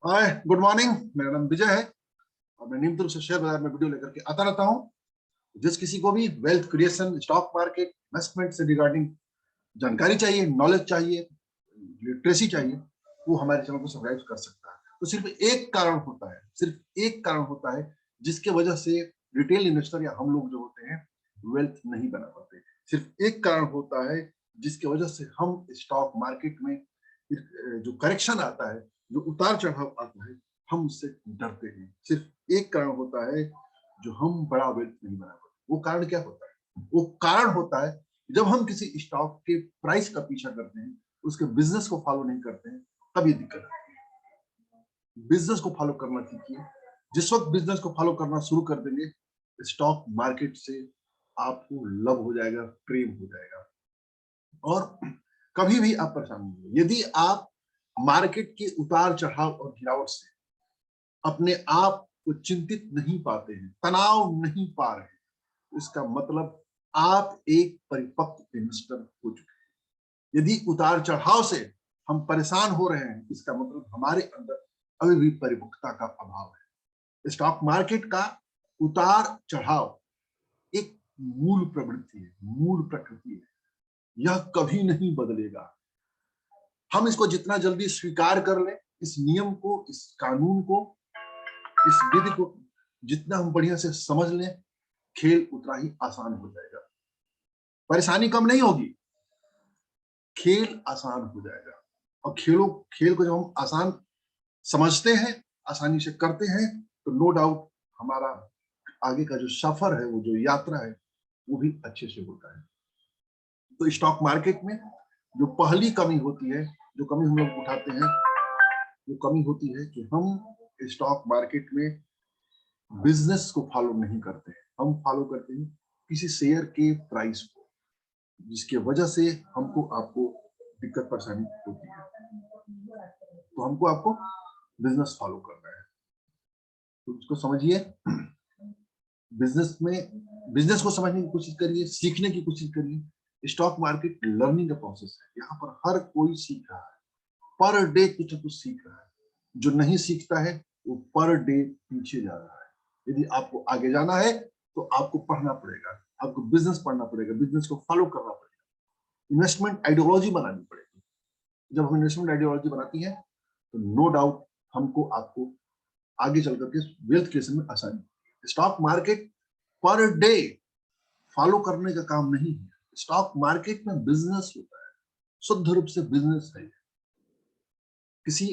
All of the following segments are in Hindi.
हाय, गुड मॉर्निंग। मेरा नाम विजय है और मैं नियमित रूप से शेयर बाजार में वीडियो लेकर के आता रहता हूँ। जिस किसी को भी wealth creation, stock market, investment से रिगार्डिंग जानकारी चाहिए, नॉलेज चाहिए, लिटरेसी चाहिए, वो हमारे चैनल को सब्सक्राइब कर सकता है। तो सिर्फ एक कारण होता है जिसके वजह से रिटेल इन्वेस्टर या हम लोग जो होते हैं वेल्थ नहीं बना पाते। सिर्फ एक कारण होता है जिसकी वजह से हम स्टॉक मार्केट में जो करेक्शन आता है, जो उतार चढ़ाव आता है, हम उससे डरते हैं। सिर्फ एक कारण होता है जो हम बड़ा वेल्थ नहीं बना पाते। वो कारण क्या होता है? वो कारण होता है जब हम किसी स्टॉक के प्राइस का पीछा करते हैं, उसके बिजनेस को फॉलो नहीं करते हैं, तब ये दिक्कत आती है। बिजनेस को फॉलो करना सीखिए। जिस वक्त बिजनेस को फॉलो करना शुरू कर देंगे, स्टॉक मार्केट से आपको लव हो जाएगा, प्रेम हो जाएगा और कभी भी आप परेशान नहीं होंगे। यदि आप मार्केट के उतार चढ़ाव और गिरावट से अपने आप को चिंतित नहीं पाते हैं, तनाव नहीं पा रहे हैं, तो इसका मतलब आप एक परिपक्व इन्वेस्टर हो चुके हैं। यदि उतार चढ़ाव से हम परेशान हो रहे हैं, इसका मतलब हमारे अंदर अभी भी परिपक्वता का अभाव है। स्टॉक मार्केट का उतार चढ़ाव एक मूल प्रवृत्ति है, मूल प्रकृति है। यह कभी नहीं बदलेगा। हम इसको जितना जल्दी स्वीकार कर लें, इस नियम को, इस कानून को, इस विधि को जितना हम बढ़िया से समझ लें, खेल उतना ही आसान हो जाएगा। परेशानी कम नहीं होगी, खेल आसान हो जाएगा। और खेल को जब हम आसान समझते हैं, आसानी से करते हैं, तो नो डाउट हमारा आगे का जो सफर है, वो जो यात्रा है, वो भी अच्छे से होता है। तो स्टॉक मार्केट में जो पहली कमी होती है, जो कमी हम लोग उठाते हैं, वो कमी होती है कि हम स्टॉक मार्केट में बिजनेस को फॉलो नहीं करते हैं। हम फॉलो करते हैं किसी शेयर के प्राइस को, जिसकी वजह से हमको आपको दिक्कत परेशानी होती है। तो हमको आपको बिजनेस फॉलो करना है। तो उसको समझिए। बिजनेस को समझने की कोशिश करिए, सीखने की कोशिश करिए। स्टॉक मार्केट लर्निंग का प्रोसेस है। यहाँ पर हर कोई सीख रहा है, पर डे कुछ ना कुछ सीख रहा है। जो नहीं सीखता है वो पर डे पीछे जा रहा है। यदि आपको आगे जाना है तो आपको पढ़ना पड़ेगा, आपको बिजनेस पढ़ना पड़ेगा, बिजनेस को फॉलो करना पड़ेगा, इन्वेस्टमेंट आइडियोलॉजी बनानी पड़ेगी। जब हम इन्वेस्टमेंट आइडियोलॉजी बनाती है तो नो डाउट हमको आपको आगे चल करके वेल्थ क्रिएशन में आसानी। Stock market per day follow करने का काम नहीं है। स्टॉक मार्केट में बिजनेस होता है, शुद्ध रूप से बिजनेस है। किसी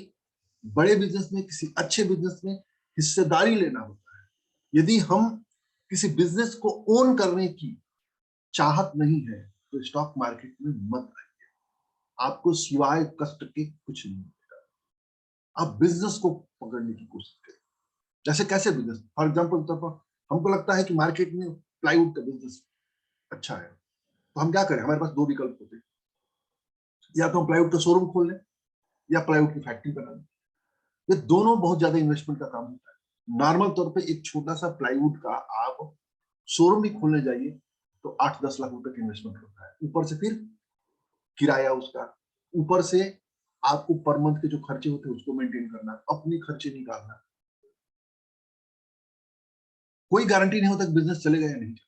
बड़े बिजनेस में, किसी अच्छे बिजनेस में हिस्सेदारी लेना होता है। यदि हम किसी बिजनेस को ओन करने की चाहत नहीं है तो स्टॉक मार्केट में मत आइए। आपको सिवाय कष्ट के कुछ नहीं मिलेगा। आप बिजनेस को पकड़ने की कोशिश करें। जैसे कैसे बिजनेस, फॉर एग्जाम्पल हमको लगता है कि मार्केट में प्लाईवुड का बिजनेस अच्छा है, तो हम क्या करें? हमारे पास दो विकल्प होते हैं। या तो हम प्लाईवुड का शोरूम खोल लें या प्लाईवुड की फैक्ट्री बना लें। ये दोनों बहुत ज्यादा इन्वेस्टमेंट का काम होता है। नॉर्मल तौर पे एक छोटा सा प्लाईवुड का आप शोरूम भी खोलने जाइए तो 8-10 लाख रुपए का इन्वेस्टमेंट होता है। ऊपर से फिर किराया उसका, ऊपर से आपको पर मंथ के जो खर्चे होते हैं उसको मेंटेन करना, अपने खर्चे निकालना। कोई गारंटी नहीं होता कि बिजनेस चलेगा या नहीं चलेगा।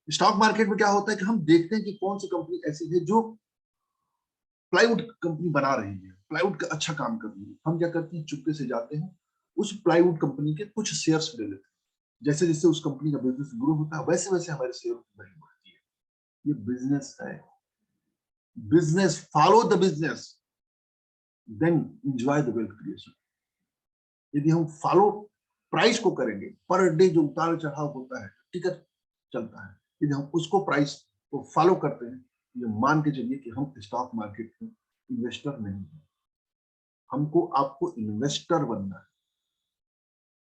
स्टॉक मार्केट में क्या होता है कि हम देखते हैं कि कौन सी कंपनी ऐसी है जो प्लाईवुड कंपनी बना रही है, प्लाईवुड का अच्छा काम कर रही है। हम क्या करते हैं? चुपके से जाते हैं, उस प्लाईवुड कंपनी के कुछ शेयर्स ले लेते हैं। जैसे जैसे उस कंपनी का बिजनेस ग्रो होता है, वैसे वैसे हमारे शेयर की वैल्यू बढ़ती है। ये बिजनेस है। Business, follow the business, then enjoy the wealth creation. यदि हम फॉलो प्राइस को करेंगे, पर डे जो उतार चढ़ाव होता है, टिकट चलता है, यदि हम उसको प्राइस को फॉलो करते हैं, ये मान के चलिए कि हम स्टॉक मार्केट में इन्वेस्टर नहीं है। हमको आपको इन्वेस्टर बनना है।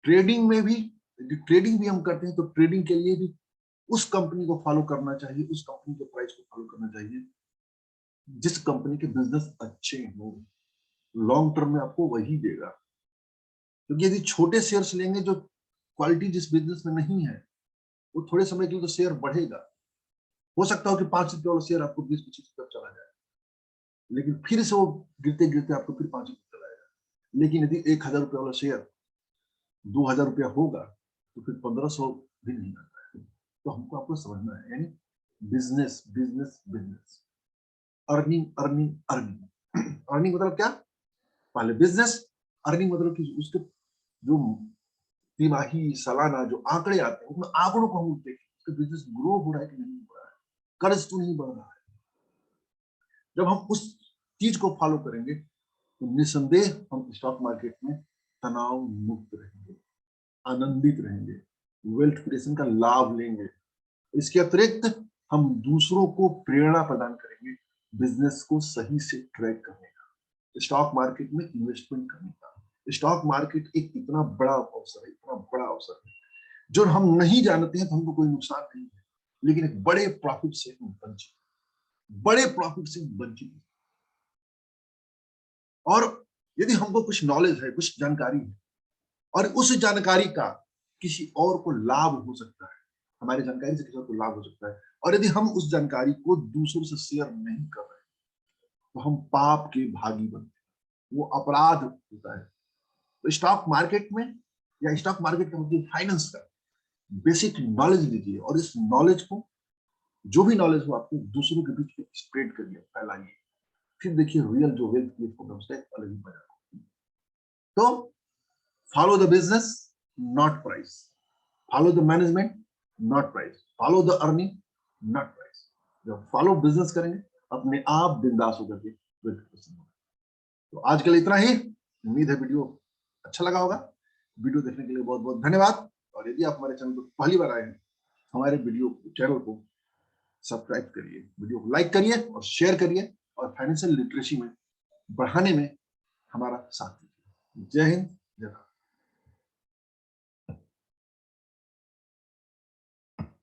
ट्रेडिंग में भी, ट्रेडिंग भी हम करते हैं तो ट्रेडिंग के लिए भी उस कंपनी को फॉलो करना चाहिए, उस कंपनी के प्राइस को फॉलो करना चाहिए जिस कंपनी के बिजनेस अच्छे हो। लॉन्ग टर्म में आपको वही देगा। क्योंकि यदि छोटे शेयर्स लेंगे जो क्वालिटी जिस बिजनेस में नहीं है, वो थोड़े समय के लिए तो शेयर बढ़ेगा। हो सकता हो कि 5 रुपये वाला शेयर आपको 20-25 रुपये चला जाए, लेकिन फिर से वो गिरते गिरते आपको फिर 5 रुपये चला जाएगा। लेकिन यदि 1000 रुपये वाला शेयर 2000 रुपया होगा तो फिर 1500 भी नहीं आता है। तो हमको आपको समझना है, यानी business business business, earning earning earning. Earning मतलब क्या? पहले बिजनेस, अर्निंग मतलब कि उसके जो तिमाही सालाना जो आंकड़े आते हैं, उन आंकड़ों को हम देखें, उसका बिजनेस ग्रो हो रहा है कि नहीं हो रहा है, कर्ज तो नहीं बढ़ रहा है। जब हम उस चीज को फॉलो करेंगे तो निसंदेह हम स्टॉक मार्केट में तनाव मुक्त रहेंगे, आनंदित रहेंगे, वेल्थ क्रिएशन का लाभ लेंगे। इसके अतिरिक्त हम दूसरों को प्रेरणा प्रदान करेंगे बिजनेस को सही से ट्रैक करने का, स्टॉक मार्केट में इन्वेस्टमेंट करने का। स्टॉक मार्केट एक इतना बड़ा अवसर है, इतना बड़ा अवसर है, जो हम नहीं जानते हैं तो हमको कोई नुकसान नहीं है, लेकिन एक बड़े प्रॉफिट से हम वंचित, बड़े प्रॉफिट से वंचित। और यदि हमको कुछ नॉलेज है, कुछ जानकारी है, और उस जानकारी का किसी और को लाभ हो सकता है, हमारी जानकारी से किसी और को लाभ हो सकता है, और यदि हम उस जानकारी को दूसरों से शेयर नहीं कर रहे तो हम पाप के भागी बनते हैं, वो अपराध होता है। तो स्टॉक मार्केट में या स्टॉक मार्केट का मतलब फाइनेंस का बेसिक नॉलेज लीजिए, और इस नॉलेज को, जो भी नॉलेज हो आपको, दूसरों के बीच में स्प्रेड करिए, फैलाइए। फिर देखिए रियल जो वेल्थ क्रिएट होगा उसका एक अलग ही मजा होगा। तो follow the business, not price. Follow the management, not price. Follow the earning, not price. जब फॉलो बिजनेस करेंगे, अपने आप बिंदास होकर के वेल्थ क्रिएशन होगा। तो आज के लिए इतना ही। उम्मीद है वीडियो अच्छा लगा होगा। वीडियो देखने के लिए बहुत बहुत धन्यवाद। और यदि आप हमारे चैनल पर पहली बार आए हैं, हमारे वीडियो चैनल को सब्सक्राइब करिए, वीडियो को लाइक करिए और शेयर करिए, और फाइनेंशियल लिटरेसी में बढ़ाने में हमारा साथ दीजिए। जय हिंद,